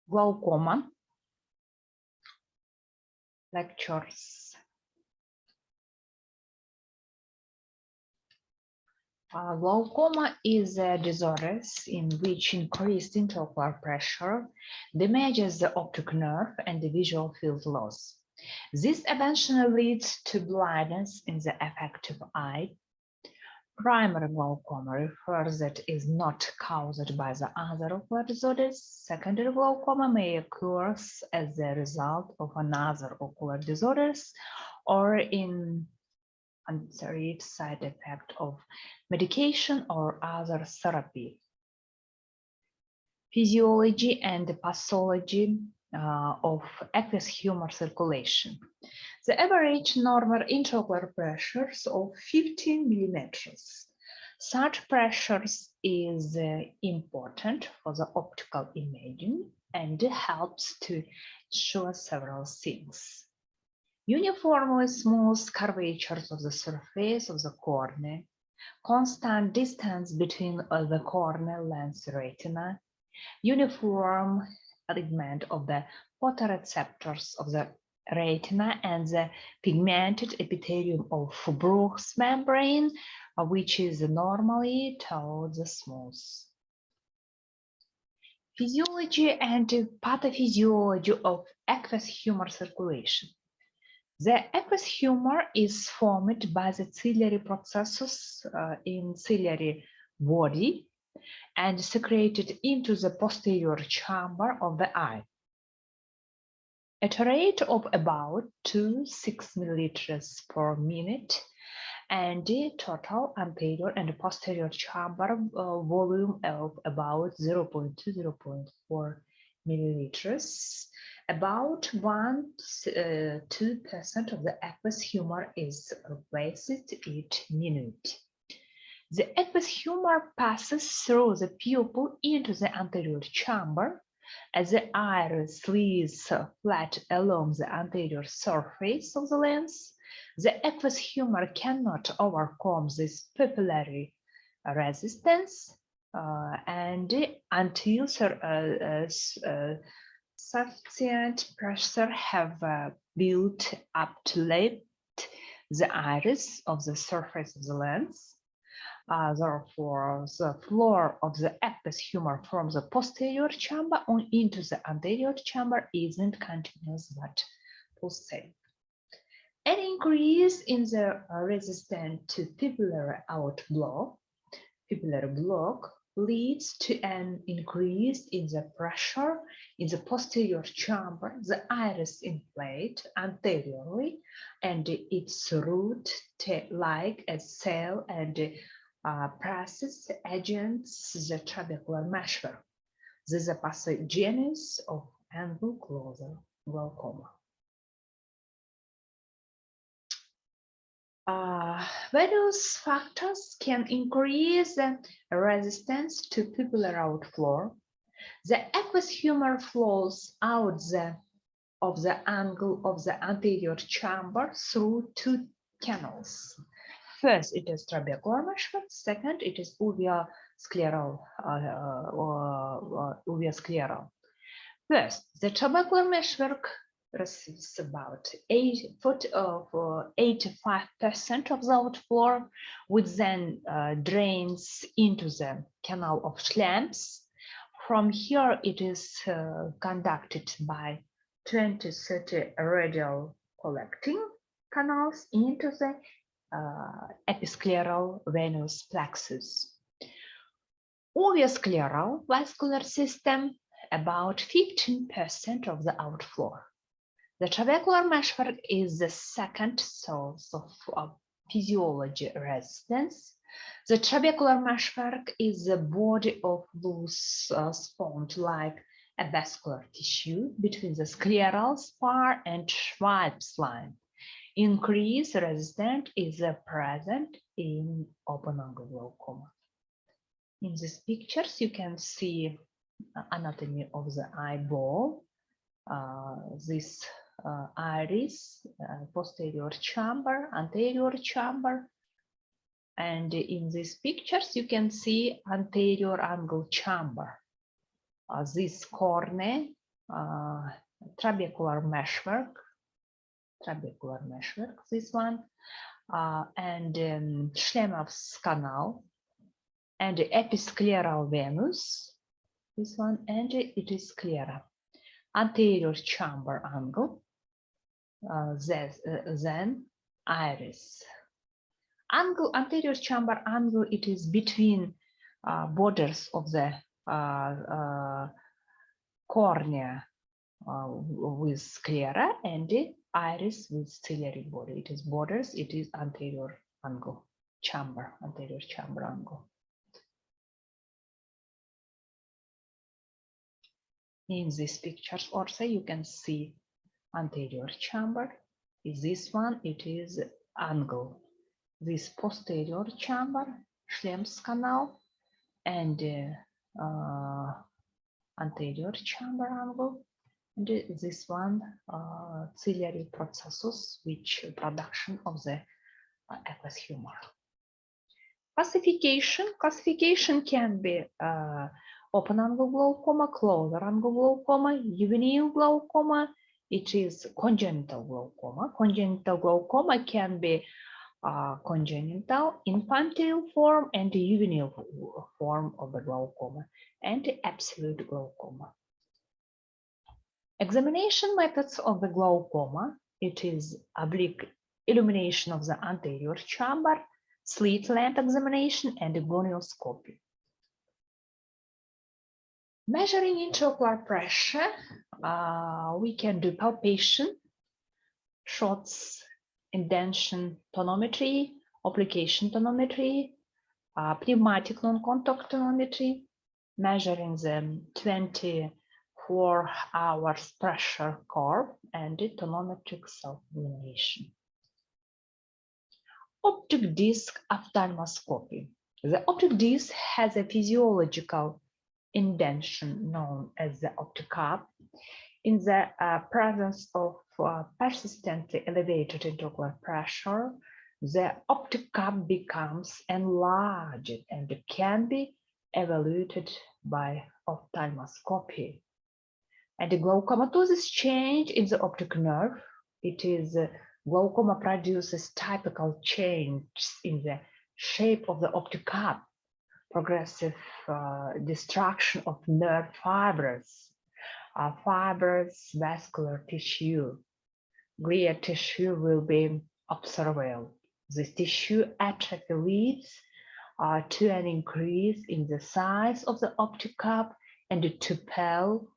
Glaucoma lectures. Glaucoma is a disorder in which increased intraocular pressure damages the optic nerve and the visual field loss. This eventually leads to blindness in the affected eye. Primary glaucoma refers that is not caused by the other ocular disorders. Secondary glaucoma may occur as a result of another ocular disorders or in undesired side effect of medication or other therapy. Physiology and pathology of aqueous humor circulation. The average normal intraocular pressures of 15 millimeters. Such pressures is important for the optical imaging and helps to show several things. Uniformly smooth curvatures of the surface of the cornea, constant distance between the corneal lens retina, uniform alignment of the photoreceptors of the retina and the pigmented epithelium of Bruch's membrane, which is normally towards the smooth. Physiology and pathophysiology of aqueous humor circulation. The aqueous humor is formed by the ciliary processes in ciliary body and secreted into the posterior chamber of the eye at a rate of about 2-6 milliliters per minute, and the total anterior and posterior chamber volume of about 0.2-0.4 milliliters. About 1–2% of the aqueous humor is replaced each minute. The aqueous humor passes through the pupil into the anterior chamber as the iris lies flat along the anterior surface of the lens. The aqueous humor cannot overcome this pupillary resistance and until sufficient pressure have built up to lift the iris of the surface of the lens. Therefore, the flow of the aqueous humor from the posterior chamber on into the anterior chamber isn't continuous but pulsating. An increase in the resistance to pupillary outflow, pupillary block, leads to an increase in the pressure in the posterior chamber. The iris inflates anteriorly and its root like a cell and presses against the trabecular meshwork. This is a pathogenesis of angle-closure glaucoma. Various factors can increase the resistance to pupillary outflow. The aqueous humor flows out of the angle of the anterior chamber through two canals. First, it is trabecular meshwork. Second, it is uveoscleral. First, the trabecular meshwork receives about 85% of the outflow, which then drains into the canal of Schlems. From here, it is conducted by 20–30 radial collecting canals into the episcleral venous plexus. Uveoscleral vascular system, about 15% of the outflow. The trabecular meshwork is the second source of physiology resistance. The trabecular meshwork is the body of loose sponge-like a vascular tissue between the scleral spar and Schweppes line. Increased resistance is present in open-angle glaucoma. In these pictures, you can see anatomy of the eyeball. This iris, posterior chamber, anterior chamber, and in these pictures, you can see anterior angle chamber. This cornea trabecular meshwork, this one, and Schlemmer's canal, and episcleral venous, this one, and it is sclera. Anterior chamber angle, then iris. Anterior chamber angle, it is between borders of the cornea with sclera and the iris with ciliary body. It is borders, it is anterior angle, anterior chamber angle. In these pictures also you can see anterior chamber is this one, it is angle. This posterior chamber, Schlem's canal, and anterior chamber angle, and this one ciliary processus, which production of the aqueous humor. Classification can be open angle glaucoma, closer angle glaucoma, juvenile glaucoma. It is congenital glaucoma. Congenital glaucoma can be congenital, infantile form, and juvenile form of the glaucoma, and absolute glaucoma. Examination methods of the glaucoma, it is oblique illumination of the anterior chamber, slit lamp examination, and gonioscopy. Measuring intraocular pressure, we can do palpation, shots, indentation tonometry, application tonometry, pneumatic non-contact tonometry, measuring the 24 hours pressure curve, and the tonometric self-illumination. Optic disc ophthalmoscopy. The optic disc has a physiological indentation known as the optic cup. In the presence of persistently elevated intraocular pressure, the optic cup becomes enlarged and can be evaluated by ophthalmoscopy. And the glaucomatosis change in the optic nerve, it is glaucoma produces typical changes in the shape of the optic cup, progressive destruction of nerve fibers, vascular tissue. Glia tissue will be observable. This tissue atrophy leads to an increase in the size of the optic cup and to pale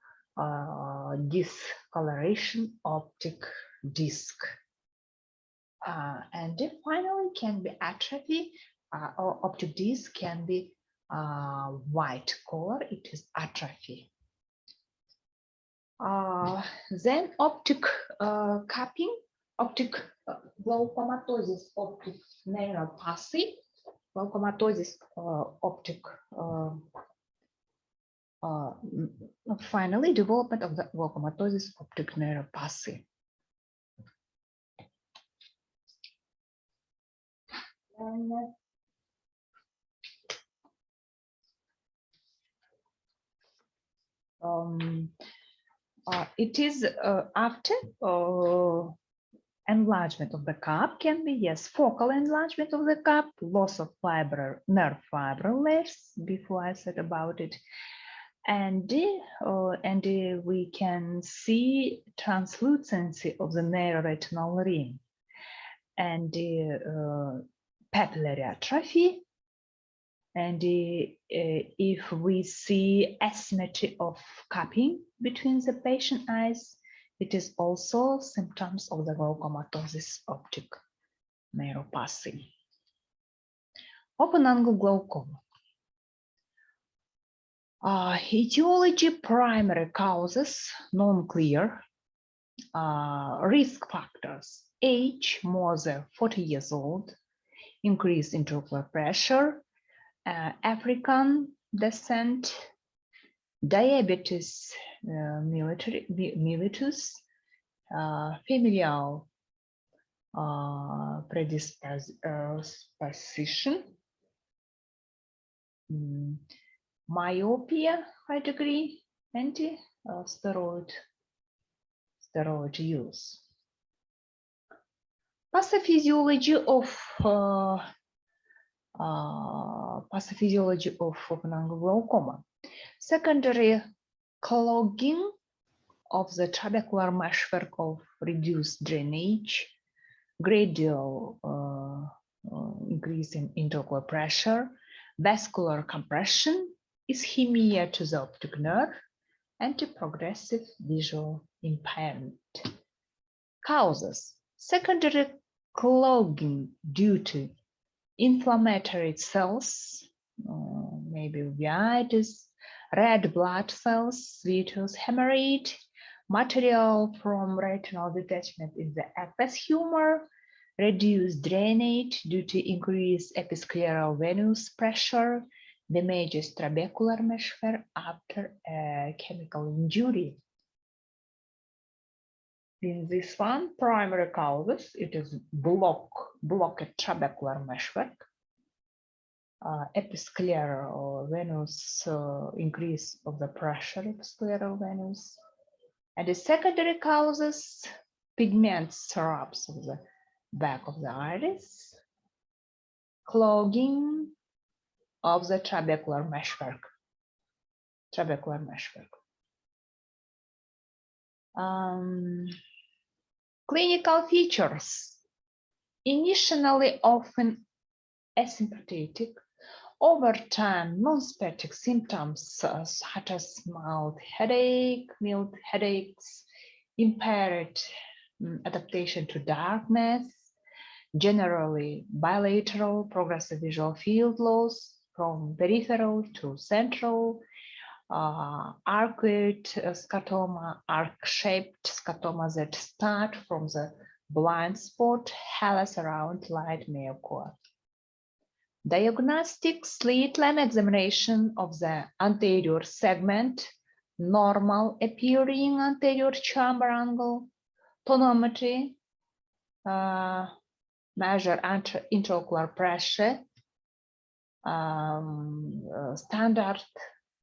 discoloration optic disc. And finally can be atrophy, or optic disc can be white color, it is atrophy. Then optic cupping, optic glaucomatosis, optic neuropathy, glaucomatosis, optic, finally development of the glaucomatosis, optic neuropathy. It is after enlargement of the cup can be, yes, focal enlargement of the cup, loss of nerve fiber layers, before I said about it, and we can see translucency of the neuroretinal ring, and papillary atrophy. And if we see asymmetry of cupping between the patient eyes, it is also symptoms of the glaucomatosis, optic neuropathy. Open angle glaucoma. Etiology, primary causes, non-clear. Risk factors: age, more than 40 years old, increased intraocular pressure, African descent, diabetes mellitus, familial predisposition, myopia high degree, anti-steroid use. Pathophysiology of open angle glaucoma. Secondary clogging of the trabecular meshwork of reduced drainage, gradual increase in intraocular pressure, vascular compression, ischemia to the optic nerve, and progressive visual impairment. Causes: secondary clogging due to inflammatory cells, maybe uveitis, red blood cells, vitreous hemorrhage, material from retinal detachment in the aqueous humor, reduced drainage due to increased episcleral venous pressure, damages trabecular meshwork after a chemical injury. In this one, primary causes, it is blocked trabecular meshwork, episcleral venous, increase of the pressure episcleral venous, and the secondary causes, pigment syrups of the back of the iris, clogging of the trabecular meshwork. Clinical features: initially often asymptomatic, over time non-spastic symptoms such as mild headaches, impaired adaptation to darkness, generally bilateral progressive visual field loss from peripheral to central, arcuate scotoma, arc-shaped scotoma that start from the blind spot, halos around light meocore. Diagnostics: slit lamp examination of the anterior segment, normal appearing anterior chamber angle, tonometry, measure intraocular pressure, standard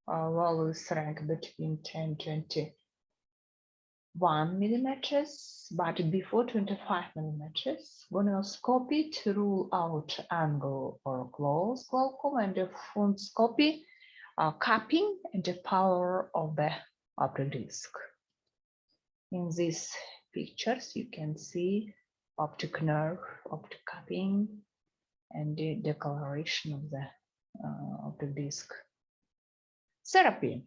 values rank between 10 and 21 millimeters, but before 25 millimeters. Gonioscopy to rule out angle or close glaucoma, and the fundoscopy, cupping and the power of the optic disc. In these pictures, you can see optic nerve, optic cupping, and the decoloration of the optic disc. Therapy.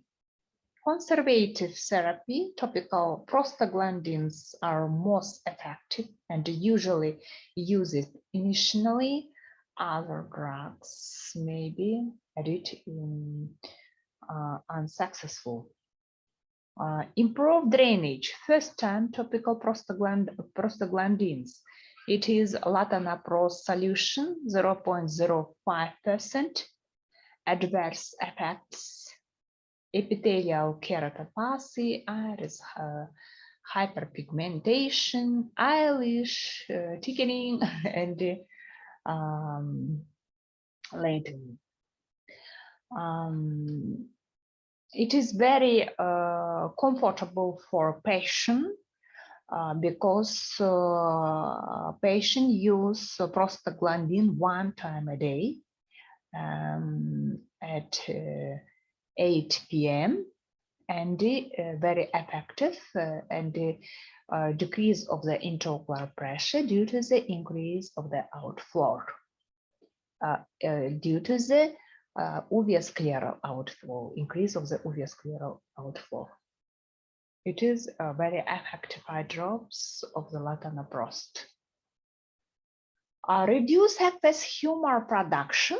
Conservative therapy, topical prostaglandins are most effective and usually used initially. Other drugs may be added in unsuccessful. Improved drainage, first time topical prostaglandins. It is latanoprostol solution, 0.05%. Adverse effects: epithelial keratopathy, iris hyperpigmentation, eyelash thickening, and lengthening. It is very comfortable for patient because patient use prostaglandin 1 time a day at 8 p.m. and very effective and decrease of the intraocular pressure due to the increase of the outflow, due to the uveoscleral outflow, increase of the uveoscleral outflow. It is a very effective eye drops of the latanoprost. Reduce aqueous humor production,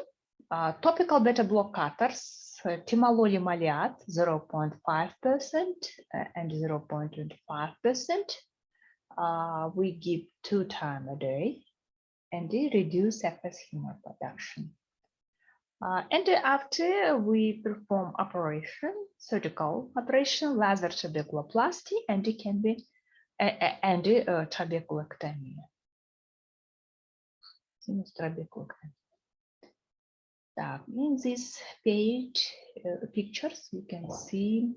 topical beta blockers, timolol 0.5% and 0.25%. We give 2 times a day, and they reduce aqueous humor production. And after we perform operation, surgical operation, laser trabeculoplasty, and it can be trabeculectomy. In this page pictures, you can see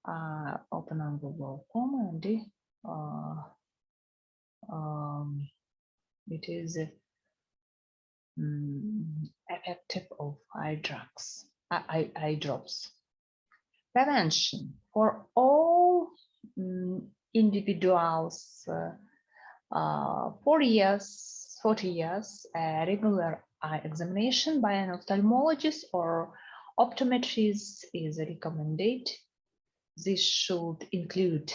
open angle glaucoma, and it is effective of eye drops. Prevention for all individuals 40 years, a regular eye examination by an ophthalmologist or optometrist is recommended. This should include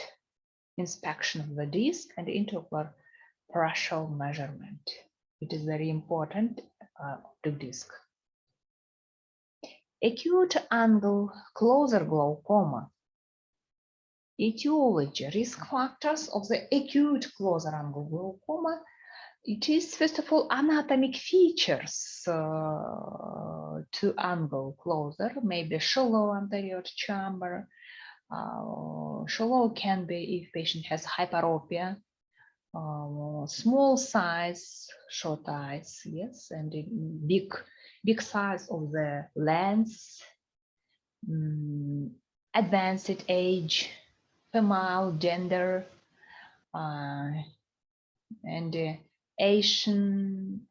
inspection of the disc and intraocular pressure measurement. It is very important to disc. Acute angle closer glaucoma. Etiology, risk factors of the acute closer angle glaucoma. It is, first of all, anatomic features to angle closer, maybe shallow anterior chamber. Shallow can be if patient has hyperopia, small size, short eyes, yes, and big size of the lens, advanced age, female gender, and Asian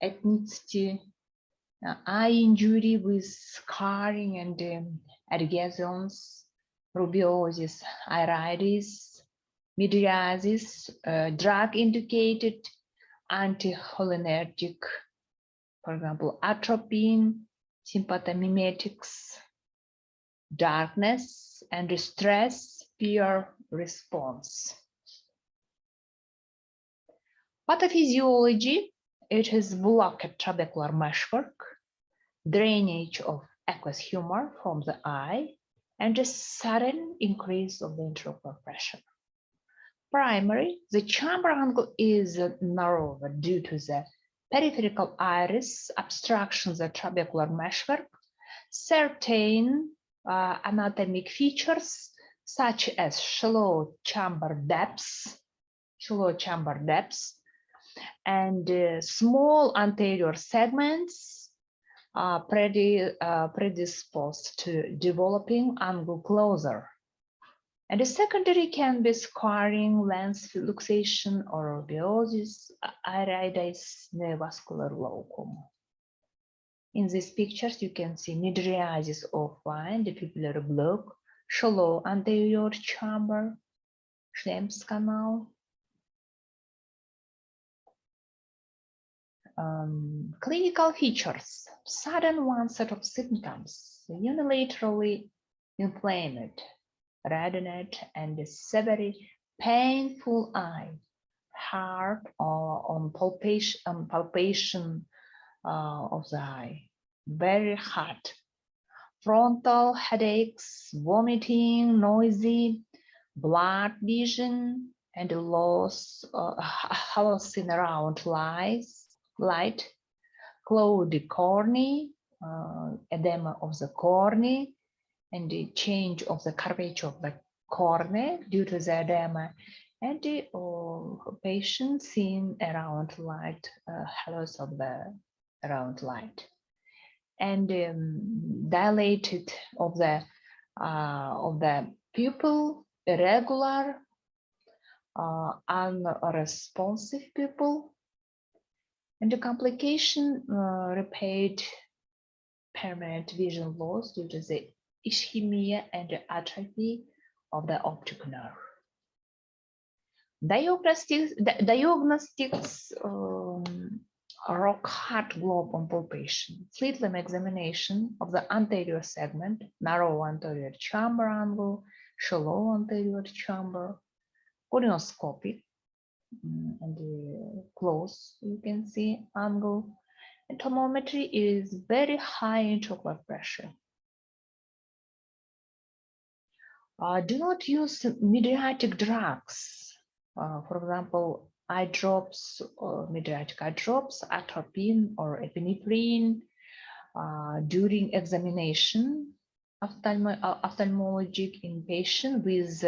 ethnicity, eye injury with scarring and adhesions, rubeosis, iritis, mydriasis, drug-indicated anticholinergic, for example, atropine, sympathomimetics, darkness, and stress peer response. Pathophysiology, it is blocked trabecular meshwork, drainage of aqueous humor from the eye, and a sudden increase of the intraocular pressure. Primary, the chamber angle is narrower due to the peripheral iris obstruction of the trabecular meshwork. Certain anatomic features such as shallow chamber depths, and small anterior segments are predisposed to developing angle closer. And the secondary can be scarring, lens luxation, or rubeosis, iritis, neovascular glaucoma. In these pictures, you can see mydriasis offline, the pupillary block, shallow anterior chamber, Schlemm's canal. Clinical features, sudden onset of symptoms, unilaterally inflamed, reddened, and severe painful eye, hard on palpation of the eye, very hard, frontal headaches, vomiting, noisy, blurred vision, and loss, hallucinating around light, cloudy cornea, edema of the cornea, and the change of the curvature of the cornea due to the edema, and the patient seen around light, halos of the around light, and dilated of the pupil, irregular, unresponsive pupil, and the complication, repeat permanent vision loss due to the ischemia and the atrophy of the optic nerve. Diagnostics rock hard globe on palpation, slit limb examination of the anterior segment, narrow anterior chamber angle, shallow anterior chamber, conioscopic, and close you can see angle, and tomometry is very high intraocular pressure. Do not use mydriatic drugs, for example, eye drops or mydriatic eye drops, atropine or epinephrine during examination ophthalmologic in patient with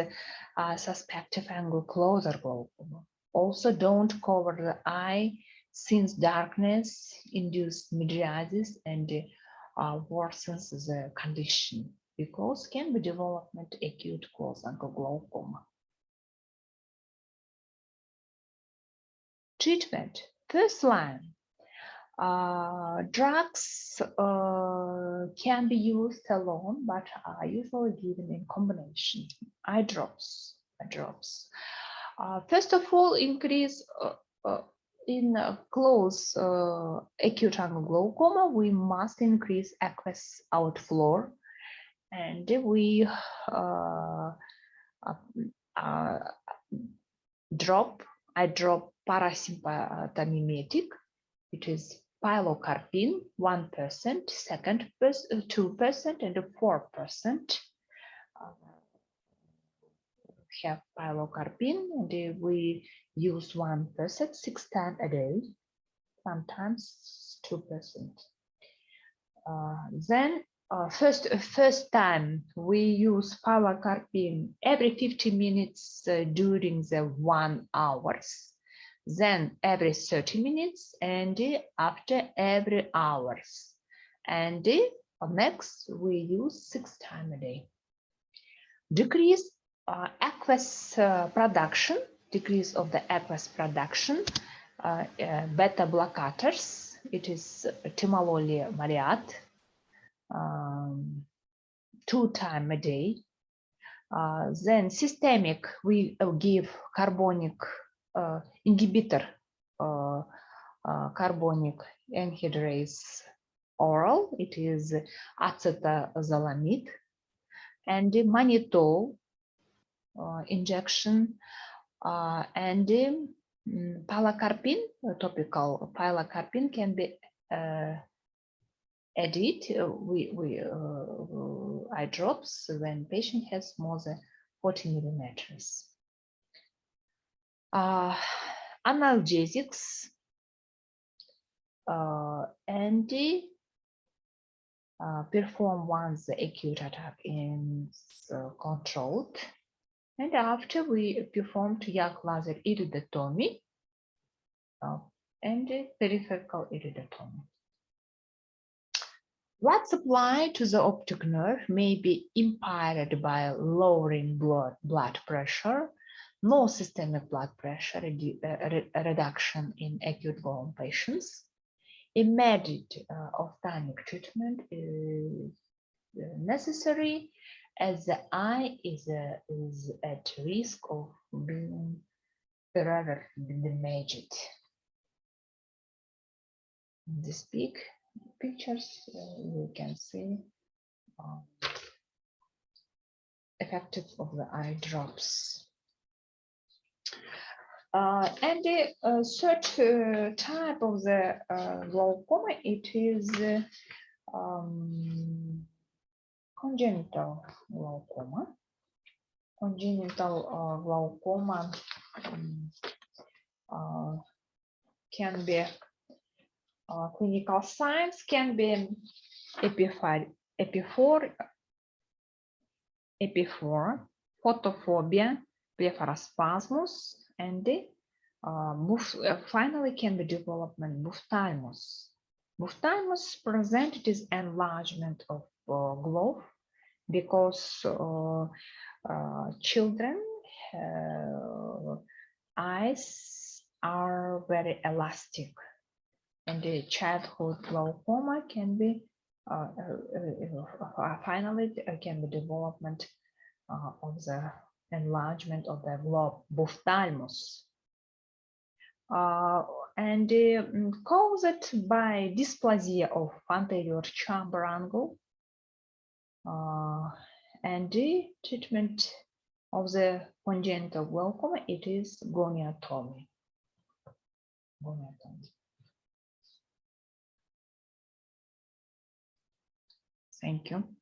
suspected angle closer glaucoma. Also, don't cover the eye since darkness induces mydriasis and worsens the condition. because can be development acute close angle glaucoma. Treatment. First line. Drugs can be used alone, but are usually given in combination. Eye drops. First of all, increase in close acute angle glaucoma, we must increase aqueous outflow, and we I drop parasympatomimetic. It is pilocarpine 1%, 2%, and 4%. Have pilocarpine, and we use 1% 6 times a day, sometimes 2%. Then first time we use pilocarpine every 50 minutes during the 1 hour. Then every 30 minutes, and after every hours. And next we use 6 times a day. Decrease aqueous production, decrease of the aqueous production, beta blockers, it is timolol 2 times a day. Then systemic, we give carbonic inhibitor, carbonic anhydrase oral, it is acetazolamide, and mannitol injection, and pilocarpine, topical pilocarpine can be added. Eye drops when patient has more than 40 millimeters. Analgesics, and perform once the acute attack is controlled, and after we perform YAG laser iridotomy and peripheral iridotomy. Blood supply to the optic nerve may be impaired by lowering blood pressure, no systemic blood pressure reduction in acute glaucoma patients. Immediate ophthalmic treatment is necessary as the eye is at risk of being irreversibly damaged. In this pictures, we can see effects of the eye drops. And the third type of the glaucoma, it is congenital glaucoma. Congenital glaucoma can be clinical signs, can be epiphore, photophobia, blepharospasmus, and finally can be development ophthalmos. Ophthalmos presented as enlargement of globe because children eyes are very elastic, and the childhood glaucoma can be finally can be development of the enlargement of the globe ophthalmos, and caused by dysplasia of anterior chamber angle, and the treatment of the congenital glaucoma, it is goniotomy. Thank you.